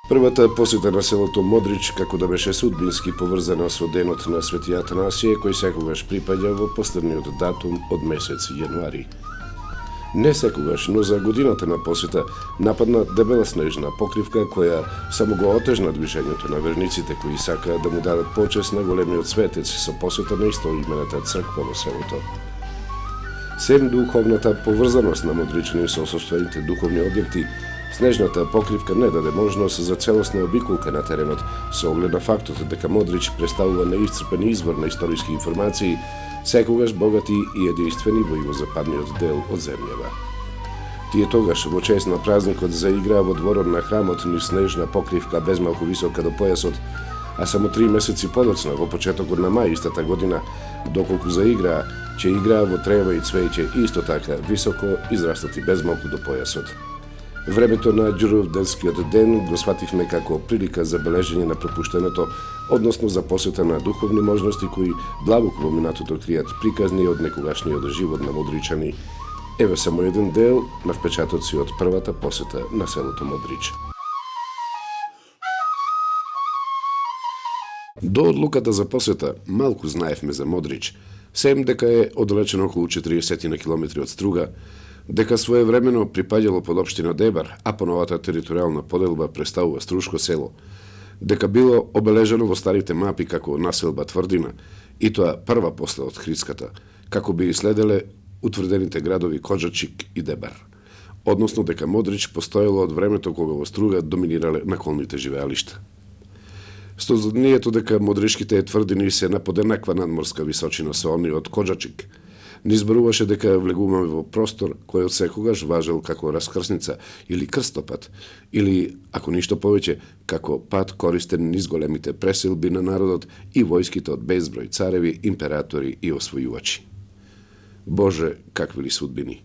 Првата посета на селото Модрич како да беше судбински поврзана со денот на Свети Атанасије, кој секогаш припаѓа во последниот датум од месец јануари. Не секогаш, но за годината на посета нападна дебела снежна покривка која само го отежна движењето на верниците кои сакаат да му дадат почест на големиот светец со посета на истоимената црква во селото. Сем духовната поврзаност на Модричани со состојните духовни објекти, снежната покривка не даде можност за целосна обиколка на теренот, со оглед на фактот дека Модрич представува неисцрпен извор на историски информации, секогаш богати и единствени во југозападниот дел од земјава. Тие тогаш во чест на празникот заиграа во дворот на храмот низ снежна покривка безмалку висока до појасот, а само 3 месеци подоцна, во почетокот на мај истата година, доколку заиграа, ќе играа во трева и цвеќе исто така високо израстати безмалку до појасот. Времето на Ѓуровденскиот ден го свативме како прилика за бележење на пропуштеното, односно за посета на духовни можности кои длабоко во минатото кријат приказни од некогашниот живот на Модричани. Еве само еден дел на впечатоци од првата посета на селото Модрич. До одлуката за посета малку знаевме за Модрич, сем дека е оддалечено околу 40 на километри од Струга, дека своевремено припаѓало под општина Дебар, а по новата територијална поделба представува Струшко село, дека било обележено во старите мапи како населба Тврдина, и тоа прва после од Хридската, како би следеле утврдените градови Коџачик и Дебар, односно дека Модрич постоело од времето кога во Струга доминирале наколните живеалишта. Стознанието дека модричките тврдини се на подеднаква надморска височина со оние од Коџачик, не изборуваше дека влегуваме во простор кој од секогаш важел како раскрсница или крстопат, или, ако ништо повеќе, како пат користен низ големите преселби на народот и војските од безброј цареви, императори и освојувачи. Боже, какви ли судбини!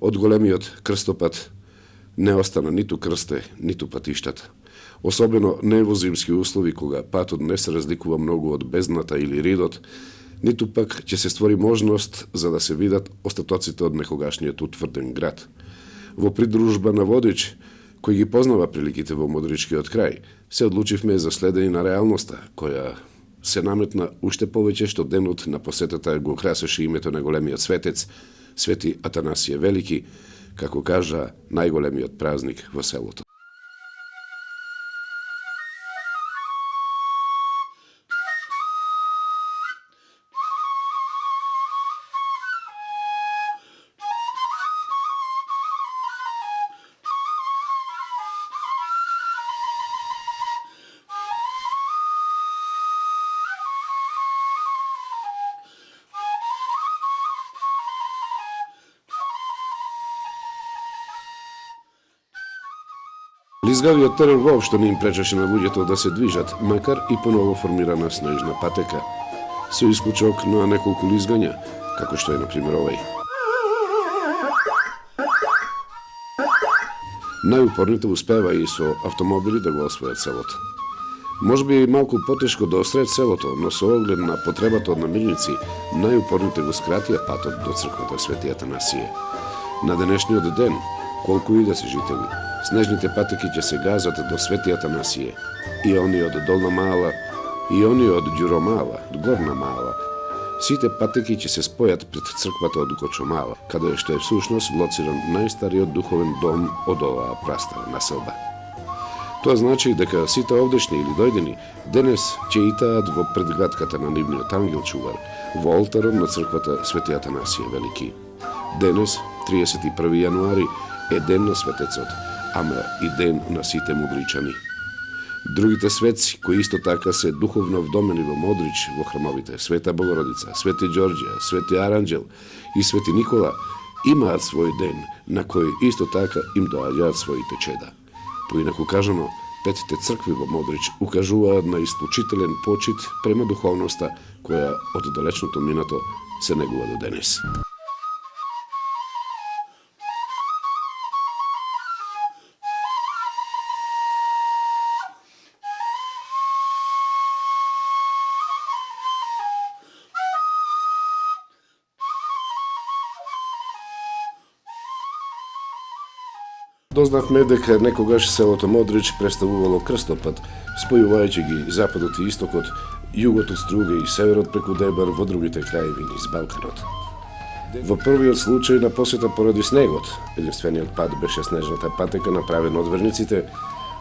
Од големиот крстопат не остана ниту крсте, ниту патиштата. Особено не во зимски услови, кога патот не се разликува многу од бездната или ридот, ниту пак ќе се створи можност за да се видат остатоците од некогашниот утврден град. Во придружба на водич, кој ги познава приликите во Модричкиот крај, се одлучивме за следење на реалноста, која се наметна уште повеќе што денот на посетата го красеше името на големиот светец, Свети Атанасије Велики, како кажа најголемиот празник во селото. Лизгавиот терен воопшто не им пречеше на луѓето да се движат, макар и по ново формирана снежна патека, со исклучок на неколку лизгања, како што е, например, овај. Најупорните успева и со автомобили да го освојат селото. Може би малку потешко да осред селото, но со оглед на потребата од намирници, најупорните го скратија патот до црквата Свети Атанасије. На денешниот ден, колку и да се жители, снежните патеки ќе се газат до Свети Атанасије, и они од Долна Мала, и они од Ѓуро Мала, Горна Мала. Сите патеки ќе се спојат пред црквата од Гочо Мала, каде што е всушност лоциран најстариот духовен дом од оваа прастара населба. Тоа значи дека сите овдешни или дојдени денес ќе итаат во предградката на нивниот ангел чувар, во олтарот на црквата Свети Атанасије Велики. Денес, 31 јануари, е ден на светецот, ама и ден на сите модричани. Другите светци, кои исто така се духовно вдомени во Модрич, во храмовите Света Богородица, Свети Ѓорѓе, Свети Аранџел и Свети Никола, имаат свој ден на кој исто така им доаѓаат своите чеда. Поинаку кажано, петите цркви во Модрич укажуваат на исклучителен почит према духовноста која од далечното минато се негува до денес. Дознавме дека некогаш селото Модрич представувало крстопат, спојувајќи ги западот и истокот, југот од Струга и северот преку Дебар во другите краеви низ Балканот. Во првиот случај на посета поради снегот, единствениот пат беше снежната патека направен од верниците,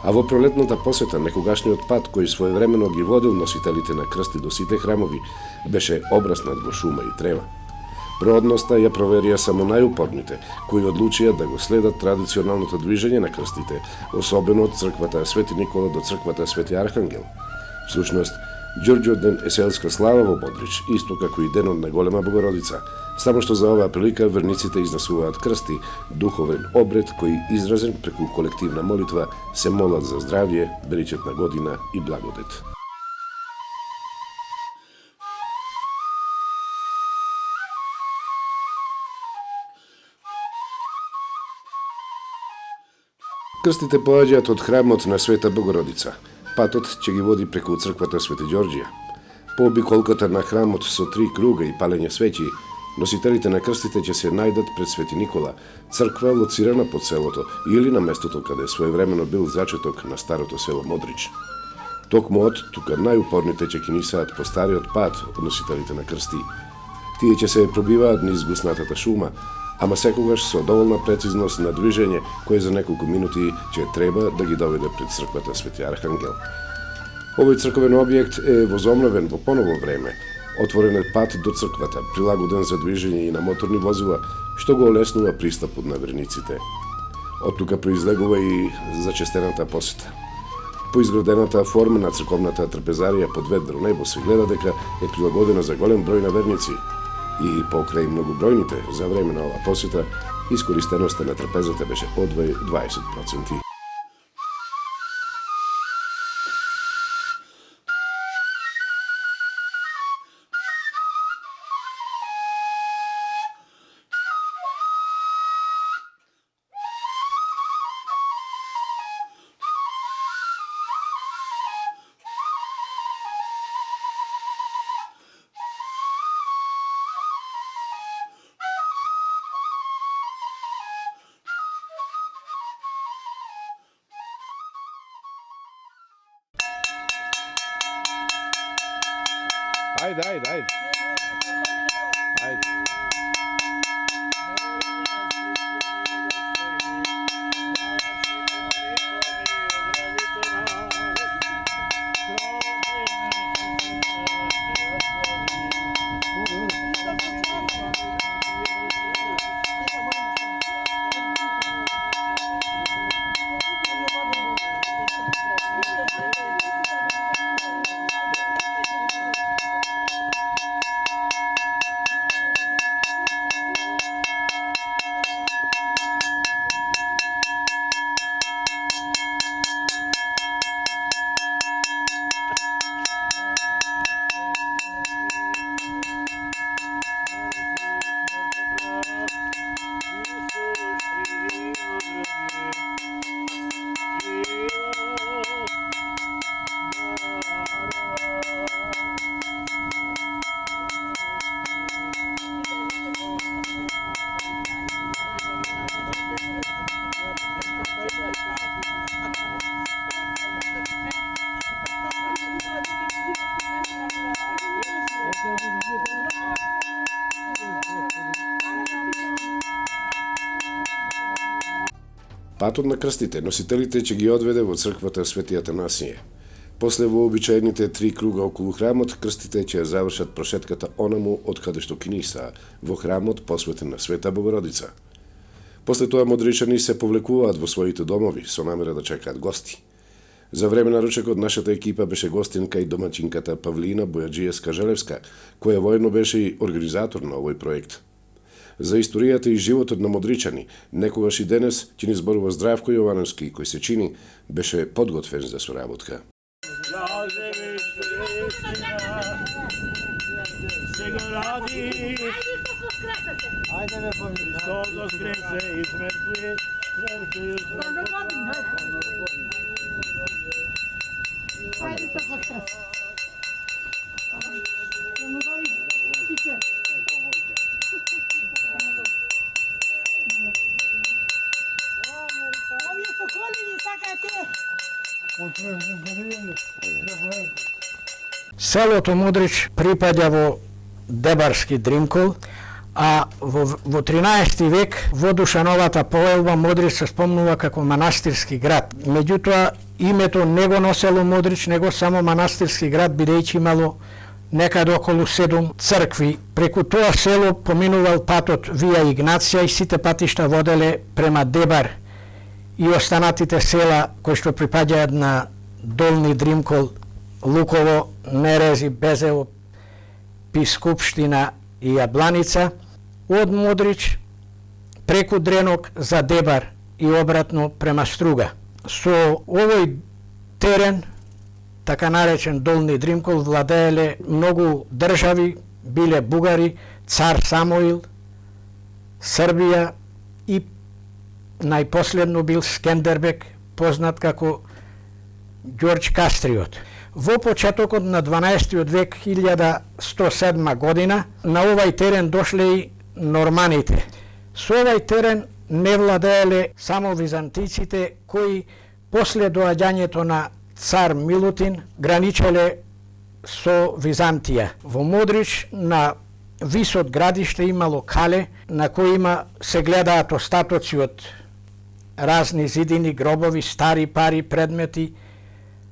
а во пролетната посета некогашниот пат кој своевремено ги водил носителите на крсти до сите храмови беше обраснат во шума и трева. Природноста ја проверија само најупорните, кои одлучија да го следат традиционалното движење на крстите, особено од црквата Свети Никола до црквата Свети Архангел. Всушност, Ѓорѓовден е селска слава во Модрич, исто како и денот на Голема Богородица, само што за оваа прилика верниците изнесуваат крсти, духовен обред кој изразен преку колективна молитва се молат за здравје, беричетна година и благодет. Крстите поаѓаат од храмот на Света Богородица. Патот ќе ги води преку црквата Свети Ѓорѓија. По обиколката на храмот со 3 круга и палење свеќи, носителите на крстите ќе се најдат пред Свети Никола, црква лоцирана под селото или на местото каде своевремено бил зачеток на старото село Модрич. Токму од тука најупорните ќе кинисаат по стариот пат од носителите на крсти. Тие ќе се пробиваат низ гуснатата шума, ама секогаш со доволна прецизност на движење кој за неколку минути ќе треба да ги доведе пред црквата Свети Архангел. Овој црковен објект е возобновен во поново време. Отворен е пат до црквата, прилагоден за движење и на моторни возила, што го олеснува пристапот на верниците. Од тука произлегува и зачестената посета. По изградената форма на црковната трпезарија под ведро небо се гледа дека е прилагодена за голем број на верници, и покрај многобројните за време на оваа посета, искористеноста на трапезата беше одвај 20%. Ajde. Ajde. Патот на крстите носителите ќе ги одведе во црквата Свети Атанасије. После вообичаените 3 круга околу храмот, крстите ќе завршат прошетката онаму од каде што кинисаа, во храмот посветен на Света Богородица. После тоа модричани се повлекуваат во своите домови со намера да чекаат гости. За време на ручекот нашата екипа беше гостинка и домаќинката Павлина Бојаджиевска-Желевска, која воедно беше и организатор на овој проект. За историјата и животот на модричани, некогаш и денес ќе ни зборува Здравко Јовановски, кој се чини беше подготвен за соработка. Селото Модрич припаѓа во Дебарски Дримкол, а во 13 век во Душановата поелба Модрич се спомнува како манастирски град. Меѓутоа, името не го носело Модрич, него само манастирски град, бидејќи имало некаде околу 7 цркви. Преку тоа село поминувал патот Вија Игнација и сите патишта воделе према Дебар и останатите села кои што припаѓаат на Долни Дримкол, Луково, Нерези, Безево, Пискупштина и Јабланица, од Модрич преку Дренок за Дебар и обратно према Струга. Со овој терен, така наречен Долни Дримкол, владееле многу држави, биле бугари, цар Самуил, Србија и најпоследно бил Скендербек, познат како Ѓорѓ Кастриот. Во почетокот на 12 век, 1107 година, на овај терен дошле и норманите. Со овај терен не владееле само византиците, кои после доаѓањето на цар Милутин граничеле со Византија. Во Модрич на висот градиште имало кале, на кои се гледаат остатоци од разни зидини, гробови, стари пари, предмети,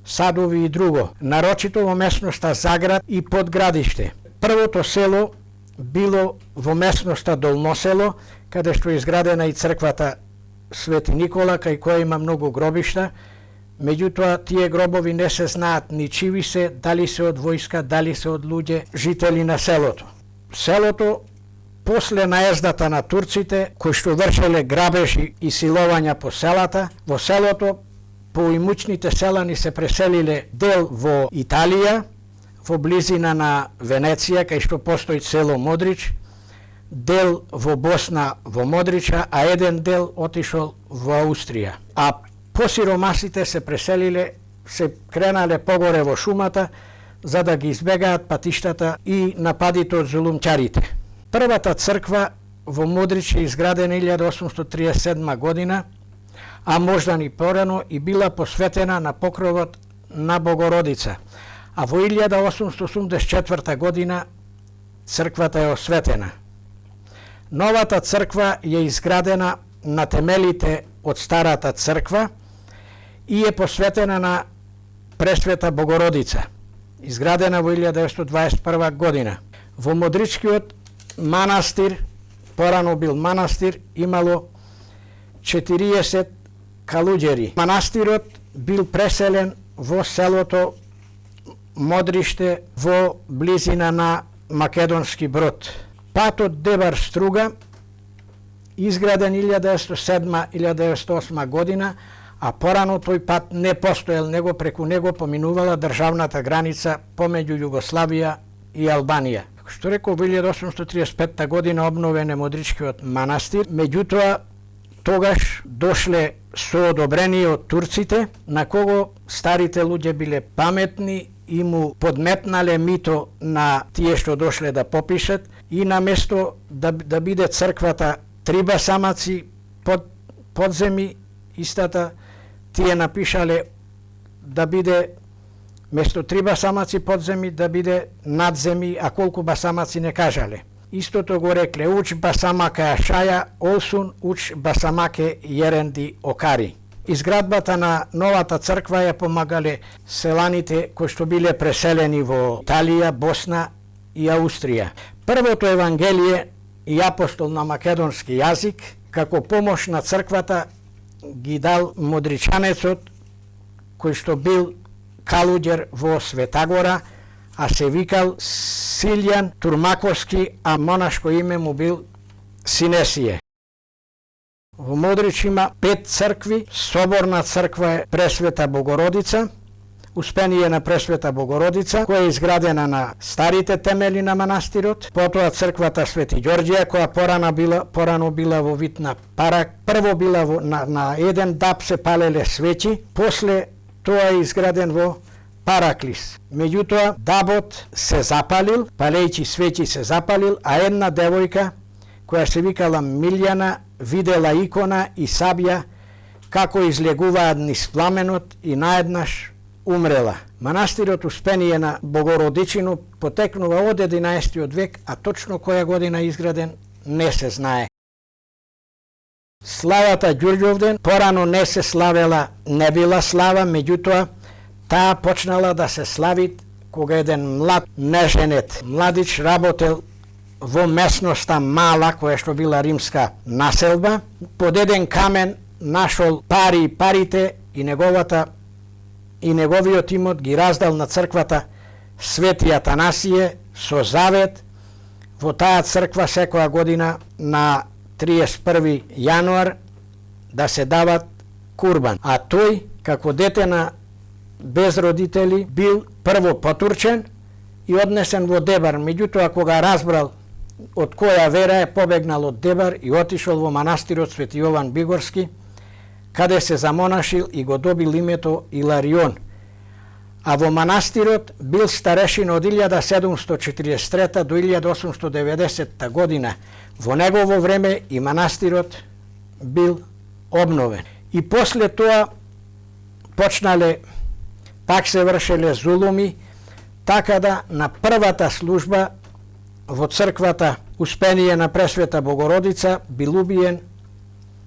садови и друго, нарочито во местноста Заград и Подградиште. Првото село било во местноста Долносело, каде што е изградена и црквата Свети Никола, кај која има многу гробишта. Меѓутоа, тие гробови не се знаат ни чиви се, дали се од војска, дали се од луѓе, жители на селото. Селото, после наездата на турците, кои што вршеле грабежи и силувања по селата, во селото поимучните селани се преселиле дел во Италија, во близина на Венеција, кај што постои село Модрич, дел во Босна во Модрича, а еден дел отишол во Аустрија. А посиромасите се преселиле, се кренале погоре во шумата, за да ги избегаат патиштата и нападите од зулумчарите. Првата црква во Модрич е изградена 1837 година, а можда ни порано, и била посветена на покровот на Богородица. А во 1884 година црквата е осветена. Новата црква е изградена на темелите од старата црква и е посветена на Пресвета Богородица, изградена во 1921 година. Во Модричкиот манастир, порано бил манастир, имало 40 калуѓери. Манастирот бил преселен во селото Модриште во близина на Македонски Брод. Патот Дебар Струга, изграден 1907-1908 година, а порано тој пат не постоел, него преку него поминувала државната граница помеѓу Југославија и Албанија. Како што реков, во 1835 година обновен е Модричкиот манастир, меѓутоа тогаш дошле со одобрение од турците, на кого старите луѓе биле паметни и му подметнале мито на тие што дошле да попишат, и на место да биде црквата 3 басамаци подземи, истата тие напишале да биде место 3 басамаци подземи да биде надземи, а колку басамаци не кажале. Истото го рекле уч басамаке ашаја олсун уч басамаке јеренди окари. Изградбата на новата црква ја помагале селаните кои што биле преселени во Италија, Босна и Аустрија. Првото евангелие и апостол на македонски јазик, како помош на црквата, ги дал модричанецот кој што бил калуѓер во Светагора, а се викал Силјан Турмаковски, а монашко име му бил Синесије. Во Модрич има 5 цркви. Соборна црква е Пресвета Богородица, Успение на Пресвета Богородица, која е изградена на старите темели на манастирот. Потоа црквата Свети Ѓорѓија, која порано била во вид на парак. Прво била на еден даб се палеле свечи, после тоа е изграден во Параклис. Меѓутоа, дабот се запалил, палејќи свечи се запалил, а една девојка, која се викала Милјана, видела икона и сабја како излегуваат низ пламенот и наеднаш умрела. Манастирот Успение на Богородичино потекнува од 11 век, а точно која година изграден не се знае. Славата Ѓурѓовден порано не се славела, не била слава, меѓутоа таа почнала да се слави кога еден млад неженет младич работел во местноста Мала, која што била римска населба, под еден камен нашол пари и парите и неговиот имот ги раздал на црквата Свети Атанасије со завет во таа црква секоја година на 31 јануар да се дават курбан. А тој, како дете на без родители, бил прво потурчен и однесен во Дебар. Меѓутоа, кога разбрал од која вера е, побегнал од Дебар и отишол во манастирот Свети Јован Бигорски, каде се замонашил и го добил името Иларион. А во манастирот бил старешин од 1743 до 1890 година. Во негово време и манастирот бил обновен. И после тоа почнале, пак се вршеле зулуми, така да на првата служба во црквата Успение на Пресвета Богородица бил убиен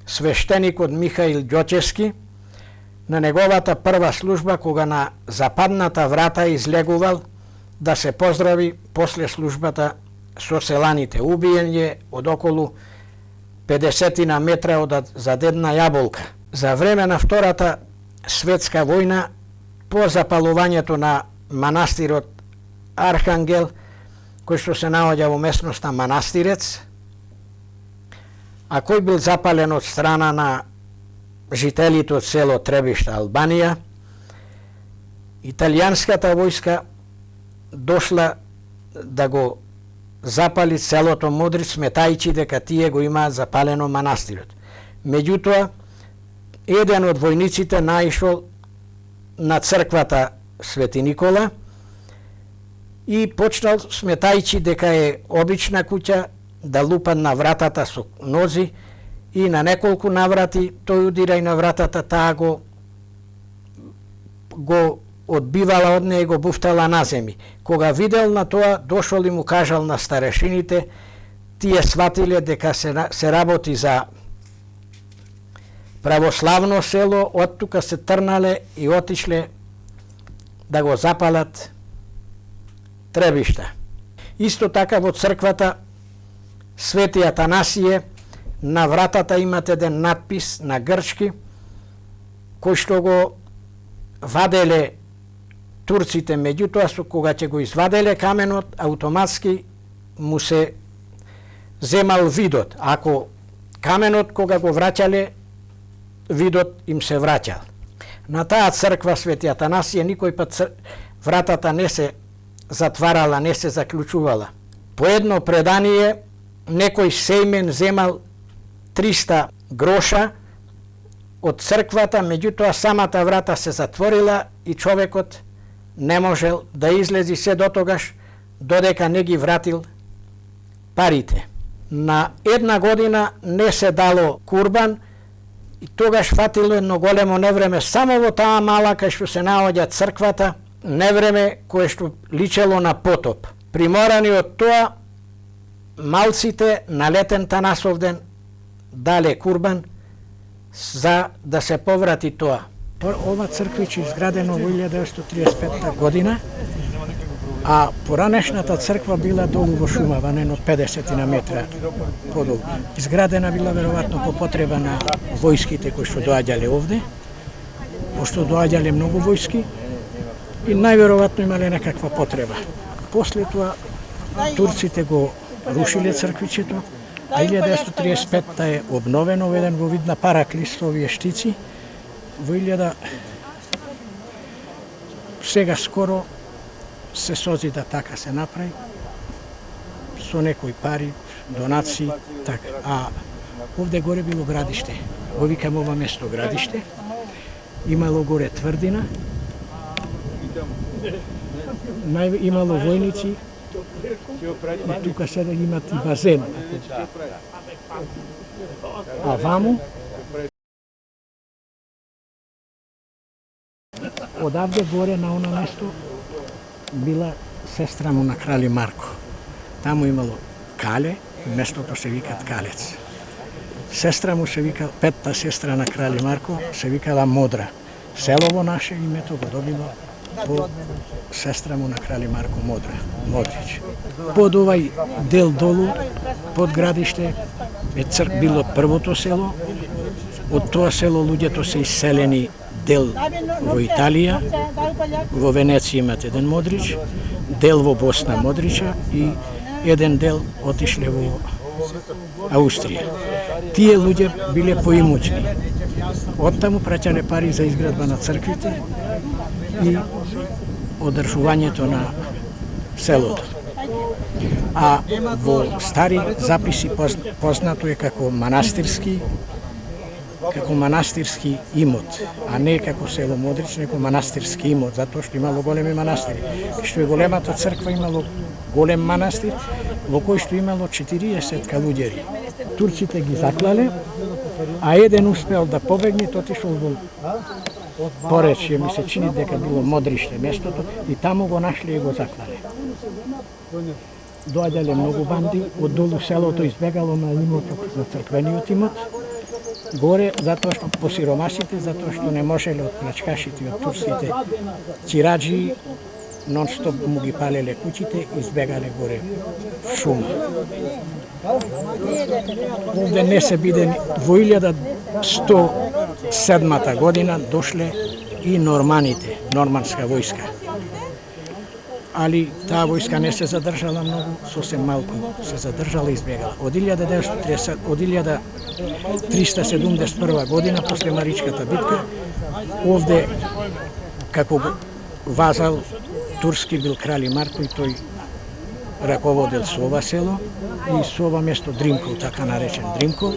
свештеникот Михаил Ѓочевски на неговата прва служба, кога на западната врата излегувал да се поздрави после службата со селаните. Убиен е од околу 50 метра од задедна јаболка. За време на Втората светска војна, по запалувањето на манастирот Архангел, кој што се наоѓа во местноста Манастирец, а кој бил запален од страна на жителите од село Требишта, Албанија, италијанската војска дошла да го запали селото Модрич, сметајќи дека тие го имаат запалено манастирот. Меѓутоа, еден од војниците наишол на црквата Свети Никола и почнал, сметајќи дека е обична куќа, да лупа на вратата со нози и на неколку наврати тој удира и на вратата, таа го одбивала од неја и го буфтала на земи. Кога видел на тоа, дошол и му кажал на старешините, тие сватиле дека се работи за православно село, од тука се трнале и отишле да го запалат Требишта. Исто така во црквата Свети Атанасије на вратата имате еден надпис на грчки, кој што го ваделе турците, меѓутоа кога ќе го изваделе каменот, автоматски му се земал видот. Ако каменот кога го враќале, видот им се враќал. На таа црква Свети Атанасије никој пат вратата не се затварала, не се заклучувала. По едно предание, некој сејмен земал 300 гроша од црквата, меѓутоа самата врата се затворила и човекот не можел да излези се дотогаш додека не ги вратил парите. На една година не се дало курбан и тогаш фатило едно големо невреме само во таа мала кај што се наоѓа црквата, невреме кое што личело на потоп. Приморани од тоа, малците на Летен Танасовден дале курбан за да се поврати тоа. Ова црквиче изградено во 1935 година, а поранешната црква била долу во шумава, нено 50 на метра подолу. Изградена била веројатно по потреба на војските кои што доаѓале овде, пошто доаѓале многу војски и најверојатно имале некаква потреба. После тоа турците го рушиле црквичето, а 1935 е обновено веден во вид на параклис со овие штици. Во 1000 сега скоро се созида така се направи со некои пари, донации, така. А овде горе било градиште. Го викам ова место градиште. Имало горе тврдина. Имало војници. И тука сега имат и базен. А ваму одавде горе на оно место била сестра му на крали Марко. Таму имало кале, местото се вика Ткалец. Сестра му се вика, петта сестра на крали Марко, се викала Модра. Селово наше името го добило по сестра му на крали Марко Модрич. Под овај дел долу, под градиште, било првото село. Од тоа село луѓето се иселени дел во Италија, во Венеција имат еден Модрич, дел во Босна Модрича и еден дел отишле во Аустрија. Тие луѓе биле поимучни. Оттаму праќале пари за изградба на црквите и одржувањето на селото. А во стари записи познато е како манастирски имот, а не како село Модрич, неко манастирски имот, затоа што имало големи манастири. Што е големата црква имало голем манастир, во кој што имало 40 луѓери. Турците ги заклале, а еден успеал да побегне, отишол во Поречје, ми се чини дека било Модриште местото, и таму го нашле и го заклале. Доаѓале многу банди, од долу селото избегало на имотот, на црквениот имот, горе затоа што по сиромасите, затоа што не можеле од плачкашите и од турските чираджи, нон-стоп му ги палеле куќите, избегале горе в шума. Овде не се бидени. Во 1107 година дошле и норманите, норманска војска. Али таа војска не се задржала многу, сосем малку се задржала и избегала. Од 1371 година, после Маричката битка, овде како вазал турски бил крали Марко и тој раководел со ова село и со ова место Дримкол, така наречен Дримкол.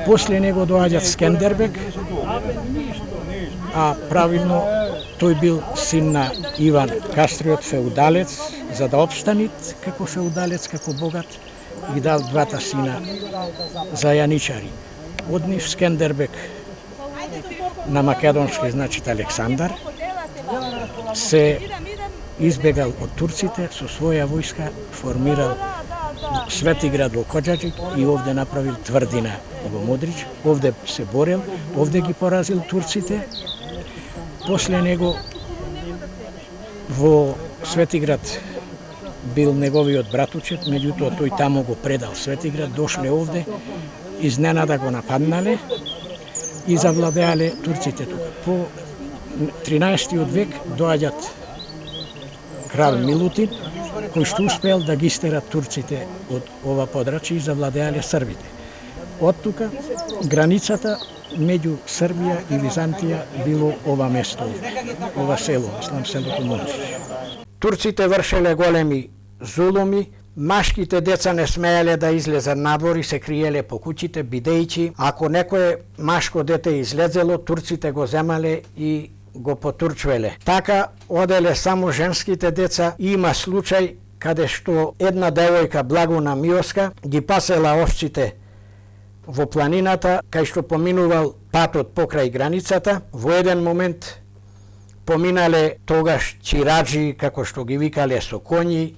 После него доаѓа Скендербек, а правилно тој бил син на Иван Кастриот, феудалец, за да обстанит како феудалец, како богат, ги дал двата сина за јаничари. Од нив Скендербек на македонски значит Александар, се избегал од турците, со своја војска формирал Светиград во Коџаџик и овде направил тврдина во Модрич, овде се борел, овде ги поразил турците. После него во Светиград бил неговиот братучет, меѓутоа тој таму го предал Светиград, дошле овде, изненада го нападнале и завладеале турците тука. По 13 век доаѓат крал Милутин, кој што успеал да ги истерат турците од ова подрачје и завладеале србите. Од тука границата меѓу Србија и Византија било ова место, ова село, селото Модрич. Турците вршеле големи зулуми, машките деца не смееле да излезат надвор и се криеле по куќите, бидејќи ако некое машко дете излезело, турците го земале и го потурчвеле. Така оделе само женските деца и има случај каде што една девојка Благуна Миоска ги пасела овците во планината, кај што поминувал патот покрај границата. Во еден момент поминале тогаш чираджи, како што ги викале, со коњи,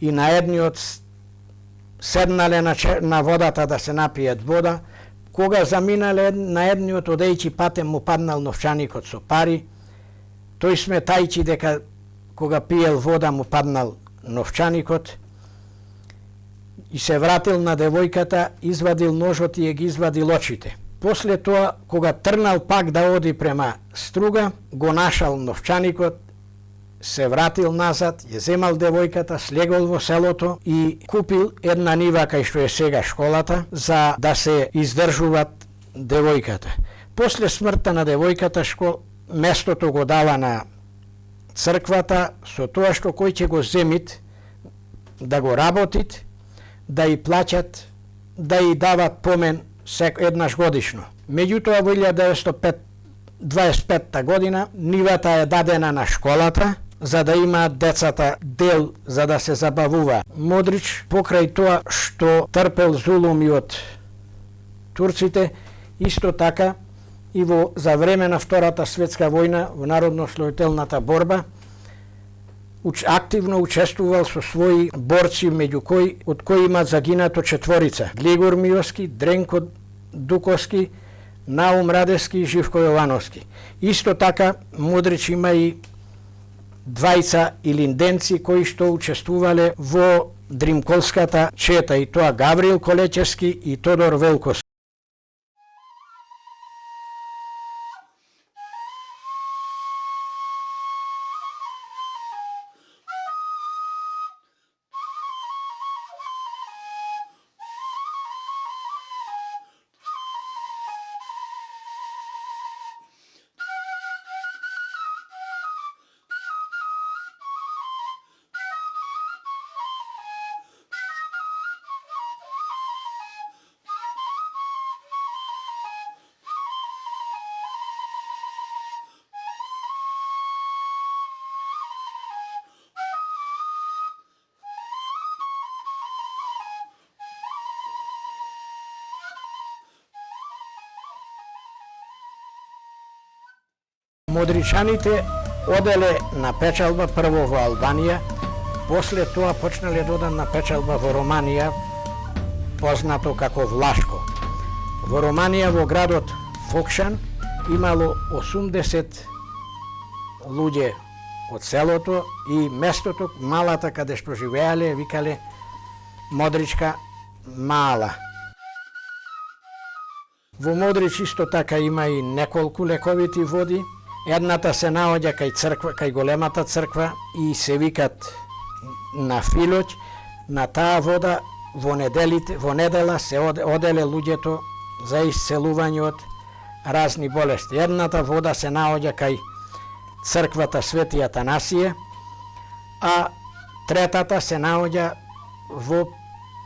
и на едниот седнале на водата да се напијат вода. Кога заминале на едниот, одејќи патем му паднал новчаникот со пари. Тој сметајќи дека кога пиел вода му паднал новчаникот и се вратил на девојката, извадил ножот и ја ги извадил очите. После тоа, кога трнал пак да оди према Струга, го нашал новчаникот, се вратил назад, ја земал девојката, слегол во селото и купил една нива кај што е сега школата, за да се издржуват девојката. После смртта на девојката, местото го дава на црквата, со тоа што кој ќе го земит, да го работит, да и плаќат, да и дават помен еднаш годишно. Меѓутоа во 1925 година нивата е дадена на школата, за да имаат децата дел за да се забавува. Модрич, покрај тоа што трпел зулуми од турците, исто така и за време на Втората светска војна во народно-ослободителната борба активно учествувал со своји борци, од кои има загинато 4: Глигор Миовски, Дренко Дуковски, Наум Радевски и Живко Јовановски. Исто така Модрич има и двајца илинденци кои што учествувале во Дримколската чета, и тоа Гаврил Колечевски и Тодор Велковски. Модричаните оделе на печалба прво во Албанија, после тоа почнале да одат на печалба во Романија, познато како Влашко. Во Романија, во градот Фокшан, имало 80 луѓе од селото и местото, малата каде што живеале, викале Модричка мала. Во Модрич исто така има и неколку лековити води. Едната се наоѓа кај црква, кај големата црква и се викат на Филоќ. На таа вода во недела се оделе луѓето за исцелување од разни болести. Едната вода се наоѓа кај црквата Свети Атанасије, а третата се наоѓа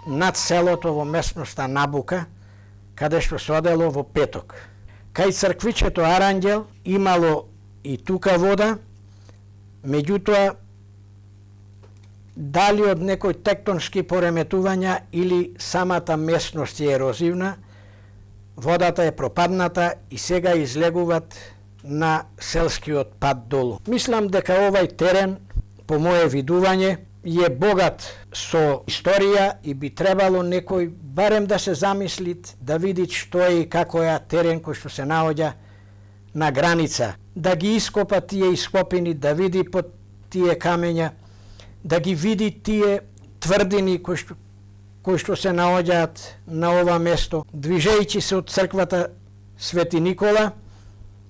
над селото во местноста Набука, каде што се одело во петок. Кај црквичето Арангел имало и тука вода, меѓутоа дали од некои тектонски пореметувања или самата местност е ерозивна, водата е пропадната и сега излегуваат на селскиот пат долу. Мислам дека овај терен, по моје видување, е богат со историја и би требало некој барем да се замислит, да види што е и како е терен кој што се наоѓа на граница, да ги ископа тие ископини, да види под тие камења, да ги види тие тврдини кои што се наоѓаат на ова место. Движејќи се од црквата Свети Никола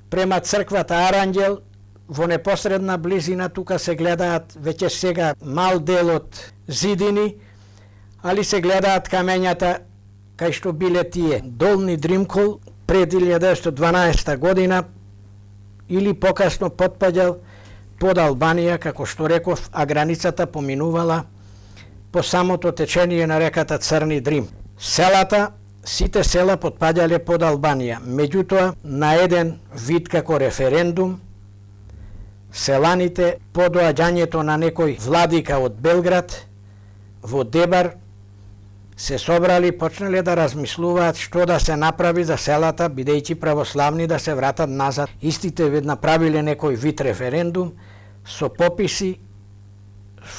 према црквата Арангел, во непосредна близина тука се гледаат веќе сега мал дел од зидини, али се гледаат камењата кај што биле тие. Долни Дримкол пред 1912 година или покасно потпаѓал под Албанија, како што реков, а границата поминувала по самото течение на реката Црни Дрим. Сите села потпаѓале под Албанија, меѓутоа на еден вид како референдум, селаните по доаѓањето на некој владика од Белград во Дебар се собрали, почнале да размислуваат што да се направи за селата, бидејќи православни да се вратат назад. Истите направиле некој вид референдум со пописи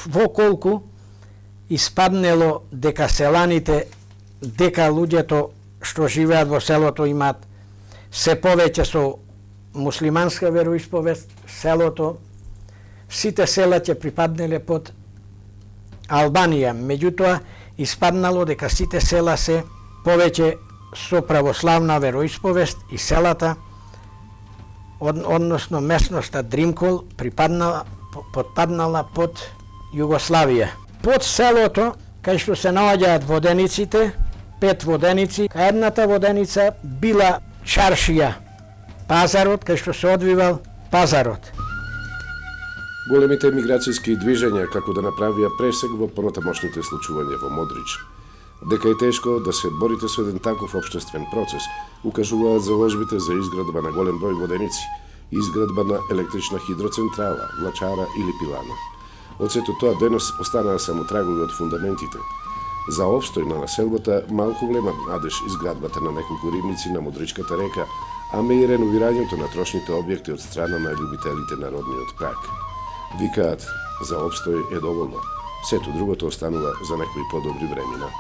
во колку испаднело дека селаните, дека луѓето што живеат во селото имаат се повеќе со муслиманска вероисповест, селото, сите села ќе припаднеле под Албанија, меѓутоа испаднало дека сите села се повеќе со православна вероисповест и селата, односно местноста Дримкол, потпаднала под Југославија. Под селото, кај што се наоѓаат водениците, 5 воденици, кај едната воденица била чаршија, пазарот, кај што се одвивал пазарот. Големите емиграцијски движења како да направија пресек во понатамошните случувања во Модрич. Дека е тешко да се борите со еден таков општествен процес, укажуваат заложбите за изградба на голем број воденици, изградба на електрична хидроцентрала, влачара или пилано. Од сето тоа денес останаа само трагови од фундаментите. За обстој на населбата малку влема надеж изградбата на неколку рибници на Модричката река, ама и реновирањето на трошните објекти од страна на љубителите на родниот прак. Викаат, за обстој е доволно. Сето другото останува за некои подобри времена.